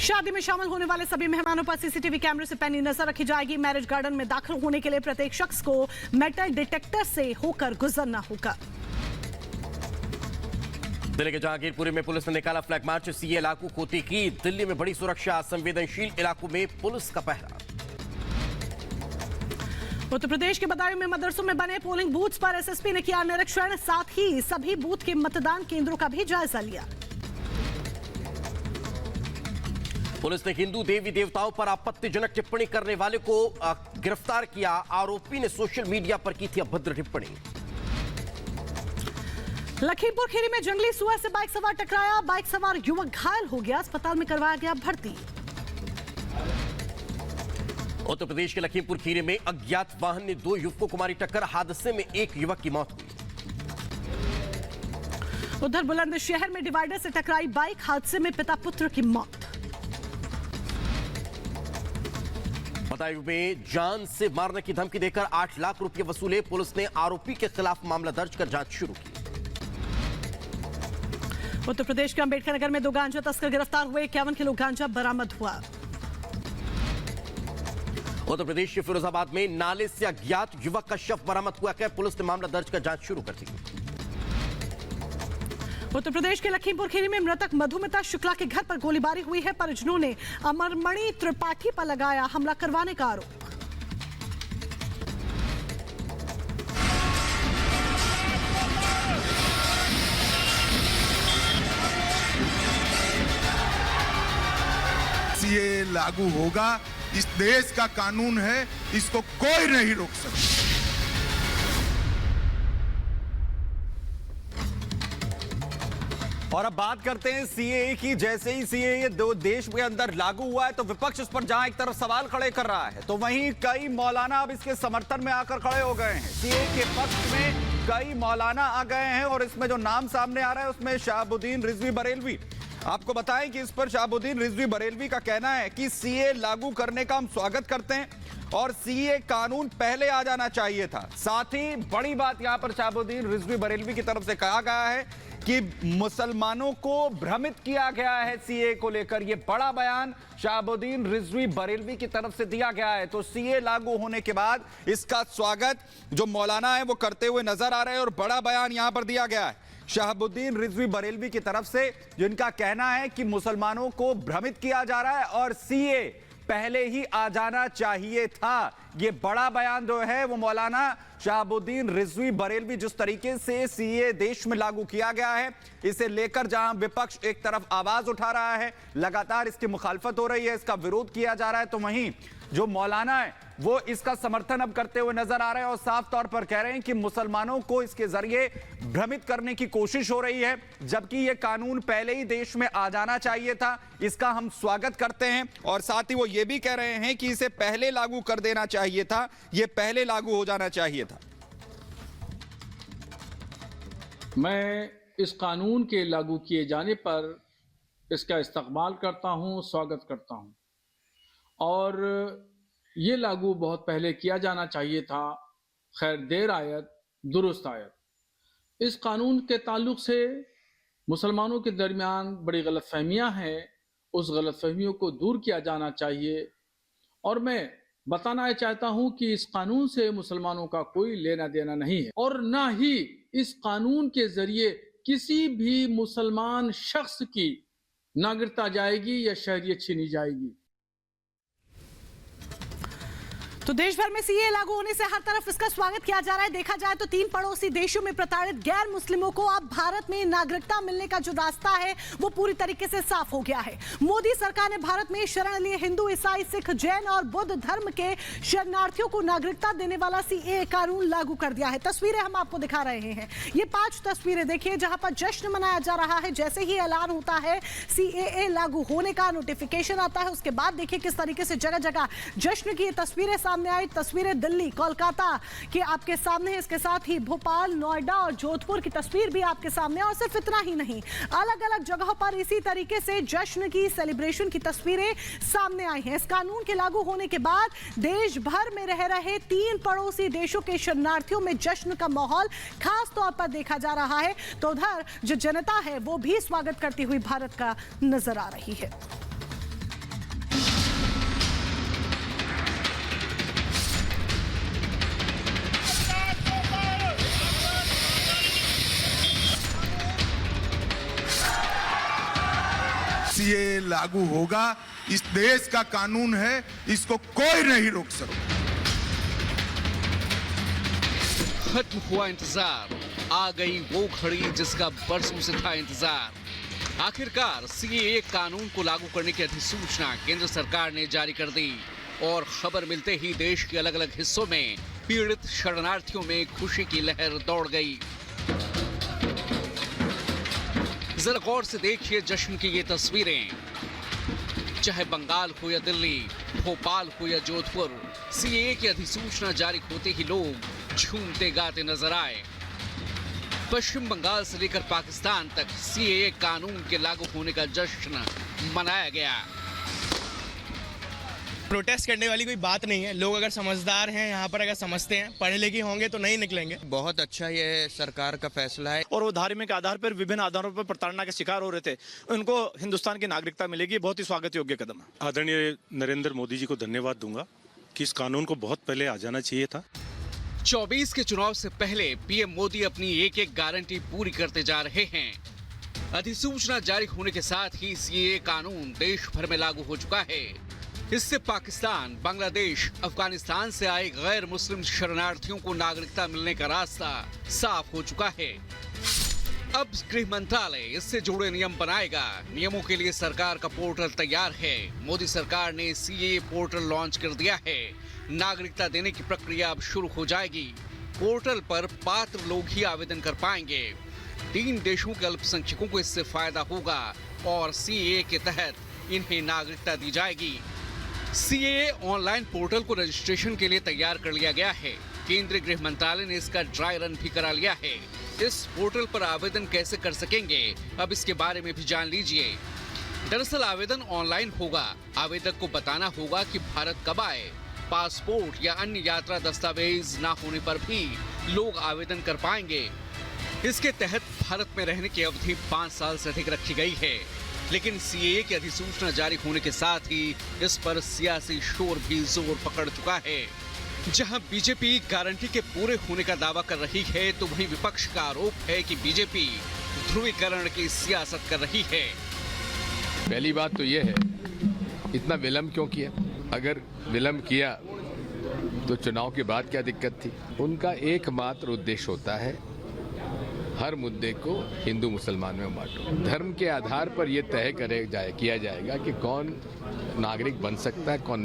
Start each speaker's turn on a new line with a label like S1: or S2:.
S1: शादी में शामिल होने वाले सभी मेहमानों पर सीसीटीवी कैमरे से पैनी नजर रखी जाएगी। मैरिज गार्डन में दाखिल होने के लिए प्रत्येक शख्स को मेटल डिटेक्टर से होकर गुजरना होगा।
S2: दिल्ली के जहांगीरपुरी में पुलिस ने निकाला फ्लैग मार्च, सीए लागू होती की दिल्ली में बड़ी सुरक्षा, संवेदनशील इलाकों में पुलिस का पहरा।
S1: उत्तर प्रदेश के बदायूं में मदरसों में बने पोलिंग बूथ्स पर एसएसपी ने किया निरीक्षण, साथ ही सभी बूथ के मतदान केंद्रों का भी जायजा लिया।
S2: पुलिस ने हिंदू देवी देवताओं पर आपत्तिजनक टिप्पणी करने वाले को गिरफ्तार किया। आरोपी ने सोशल मीडिया पर की थी अभद्र टिप्पणी।
S1: लखीमपुर खीरी में जंगली सुअर से बाइक सवार टकराया, बाइक सवार युवक घायल हो गया, अस्पताल में करवाया गया भर्ती।
S2: उत्तर प्रदेश के लखीमपुर खीरी में अज्ञात वाहन ने 2 युवकों को मारी टक्कर, हादसे में एक युवक की मौत हुई।
S1: उधर बुलंदशहर में डिवाइडर से टकराई बाइक, हादसे में पिता पुत्र की मौत।
S2: बदायूं में जान से मारने की धमकी देकर 8 लाख रुपए वसूले, पुलिस ने आरोपी के खिलाफ मामला दर्ज कर जांच शुरू की।
S1: उत्तर प्रदेश के अंबेडकर नगर में 2 गांजा तस्कर गिरफ्तार हुए, 51 किलो गांजा बरामद हुआ।
S2: उत्तर प्रदेश के फिरोजाबाद में नाले से अज्ञात युवक का शव बरामद हुआ है, पुलिस ने मामला दर्ज कर जांच शुरू कर दी।
S1: उत्तर प्रदेश के लखीमपुर खीरी में मृतक मधुमिता शुक्ला के घर पर गोलीबारी हुई है, परिजनों ने अमरमणि त्रिपाठी पर लगाया हमला करवाने का आरोप।
S3: सीए लागू होगा, इस देश का कानून है, इसको कोई नहीं रोक सकता।
S4: और अब बात करते हैं सीएए की। जैसे ही सीएए देश के अंदर लागू हुआ है तो विपक्ष इस पर जहां एक तरफ सवाल खड़े कर रहा है तो वहीं कई मौलाना अब इसके समर्थन में आकर खड़े हो गए हैं। सीएए के पक्ष में कई मौलाना आ गए हैं और इसमें जो नाम सामने आ रहा है उसमें शहाबुद्दीन रिजवी बरेलवी। आपको बताएं कि इस पर शहाबुद्दीन रिजवी बरेलवी का कहना है कि सीए लागू करने का हम स्वागत करते हैं और सीए कानून पहले आ जाना चाहिए था। साथ ही बड़ी बात यहां पर शहाबुद्दीन रिजवी बरेलवी की तरफ से कहा गया है कि मुसलमानों को भ्रमित किया गया है सीए को लेकर। यह बड़ा बयान शहाबुद्दीन रिजवी बरेलवी की तरफ से दिया गया है। तो सीए लागू होने के बाद इसका स्वागत जो मौलाना है वो करते हुए नजर आ रहे हैं और बड़ा बयान यहां पर दिया गया है शहाबुद्दीन रिजवी बरेलवी की तरफ से, जिनका कहना है कि मुसलमानों को भ्रमित किया जा रहा है और सीए पहले ही आ जाना चाहिए था। यह बड़ा बयान जो है वो मौलाना शहाबुद्दीन रिजवी बरेलवी, जिस तरीके से सीए देश में लागू किया गया है इसे लेकर जहां विपक्ष एक तरफ आवाज उठा रहा है, लगातार इसकी मुखालफत हो रही है, इसका विरोध किया जा रहा है, तो वहीं जो मौलाना है वो इसका समर्थन अब करते हुए नजर आ रहे हैं और साफ तौर पर कह रहे हैं कि मुसलमानों को इसके जरिए भ्रमित करने की कोशिश हो रही है, जबकि यह कानून पहले ही देश में आ जाना चाहिए था। इसका हम स्वागत करते हैं और साथ ही वो ये भी कह रहे हैं कि इसे पहले लागू कर देना चाहिए था, यह पहले लागू हो जाना चाहिए था।
S5: मैं इस कानून के लागू किए जाने पर इसका इस्तकबाल करता हूं, स्वागत करता हूं और ये लागू बहुत पहले किया जाना चाहिए था। खैर देर आयत दुरुस्त आयत। इस कानून के ताल्लुक से मुसलमानों के दरमियान बड़ी गलतफहमियां हैं, उस गलतफहमियों को दूर किया जाना चाहिए और मैं बताना चाहता हूं कि इस कानून से मुसलमानों का कोई लेना देना नहीं है और ना ही इस कानून के जरिए किसी भी मुसलमान शख्स की नागरिकता जाएगी या शहरियत छीनी जाएगी।
S1: तो देश भर में सीए लागू होने से हर तरफ इसका स्वागत किया जा रहा है। देखा जाए तो 3 पड़ोसी देशों में प्रताड़ित गैर मुस्लिमों को अब भारत में नागरिकता मिलने का जो रास्ता है वो पूरी तरीके से साफ हो गया है। मोदी सरकार ने भारत में शरण लिए हिंदू, ईसाई, सिख, जैन और बुद्ध धर्म के शरणार्थियों को नागरिकता देने वाला सीए कानून लागू कर दिया है। तस्वीरें हम आपको दिखा रहे हैं, ये 5 तस्वीरें देखिए जहां पर जश्न मनाया जा रहा है। जैसे ही ऐलान होता है सीए लागू होने का, नोटिफिकेशन आता है, उसके बाद देखिए किस तरीके से जगह जगह जश्न की तस्वीरें सामने आई। तस्वीरें दिल्ली, कोलकाता के आपके सामने है, इसके साथ ही भोपाल, नोएडा और जोधपुर की तस्वीर भी आपके सामने। और सिर्फ इतना ही नहीं, अलग अलग जगहों पर इसी तरीके से जश्न की, सेलिब्रेशन की तस्वीरें सामने आई हैं। इस कानून के लागू होने के बाद देश भर में रह रहे 3 पड़ोसी देशों के शरणार्थियों में जश्न का माहौल खास तौर पर देखा जा रहा है। तो उधर जो जनता है वो भी स्वागत करती हुई भारत का नजर आ रही है।
S3: सीएए लागू होगा। इस देश का कानून है, इसको कोई नहीं रोक सकता।
S6: खत्म हुआ इंतजार, आ गई वो घड़ी जिसका बरसों से था इंतजार। आखिरकार सीएए कानून को लागू करने की अधिसूचना केंद्र सरकार ने जारी कर दी और खबर मिलते ही देश के अलग अलग हिस्सों में पीड़ित शरणार्थियों में खुशी की लहर दौड़ गई। जरा गौर से देखिए जश्न की ये तस्वीरें। चाहे बंगाल हो या दिल्ली, भोपाल हो या जोधपुर, सीएए की अधिसूचना जारी होते ही लोग झूमते गाते नजर आए। पश्चिम बंगाल से लेकर पाकिस्तान तक सीएए कानून के लागू होने का जश्न मनाया गया।
S7: प्रोटेस्ट करने वाली कोई बात नहीं है। लोग अगर समझदार हैं, यहाँ पर अगर समझते हैं, पढ़े लिखे होंगे तो नहीं निकलेंगे।
S8: बहुत अच्छा ये सरकार का फैसला है।
S9: और वो धार्मिक आधार पर विभिन्न आधारों पर प्रताड़ना के शिकार हो रहे थे, उनको हिंदुस्तान की नागरिकता मिलेगी। बहुत ही स्वागत योग्य कदम है।
S10: आदरणीय नरेंद्र मोदी जी को धन्यवाद दूंगा कि इस कानून को बहुत पहले आ जाना चाहिए था।
S6: 24 के चुनाव से पहले पीएम मोदी अपनी एक एक गारंटी पूरी करते जा रहे हैं। अधिसूचना जारी होने के साथ ही सीएए कानून देश भर में लागू हो चुका है। इससे पाकिस्तान, बांग्लादेश, अफगानिस्तान से आए गैर मुस्लिम शरणार्थियों को नागरिकता मिलने का रास्ता साफ हो चुका है। अब गृह मंत्रालय इससे जुड़े नियम बनाएगा। नियमों के लिए सरकार का पोर्टल तैयार है। मोदी सरकार ने सीएए पोर्टल लॉन्च कर दिया है। नागरिकता देने की प्रक्रिया अब शुरू हो जाएगी। पोर्टल पर पात्र लोग ही आवेदन कर पाएंगे। 3 देशों के अल्पसंख्यकों को इससे फायदा होगा और सीएए के तहत इन्हें नागरिकता दी जाएगी। सीएए ऑनलाइन पोर्टल को रजिस्ट्रेशन के लिए तैयार कर लिया गया है। केंद्रीय गृह मंत्रालय ने इसका ड्राई रन भी करा लिया है। इस पोर्टल पर आवेदन कैसे कर सकेंगे, अब इसके बारे में भी जान लीजिए। दरअसल आवेदन ऑनलाइन होगा। आवेदक को बताना होगा कि भारत कब आए। पासपोर्ट या अन्य यात्रा दस्तावेज ना होने पर भी लोग आवेदन कर पाएंगे। इसके तहत भारत में रहने की अवधि 5 साल से अधिक रखी गई है। लेकिन सीएए की अधिसूचना जारी होने के साथ ही इस पर सियासी शोर भी जोर पकड़ चुका है। जहां बीजेपी गारंटी के पूरे होने का दावा कर रही है, तो वहीं विपक्ष का आरोप है कि बीजेपी ध्रुवीकरण की सियासत कर रही है।
S11: पहली बात तो यह है, इतना विलंब क्यों किया? अगर विलंब किया तो चुनाव के बाद क्या दिक्कत थी? उनका एकमात्र उद्देश्य होता है हर मुद्दे को हिंदू मुसलमान में बांटो। धर्म के आधार पर यह तय किया जाएगा कि कौन नागरिक बन सकता है, कौन नहीं।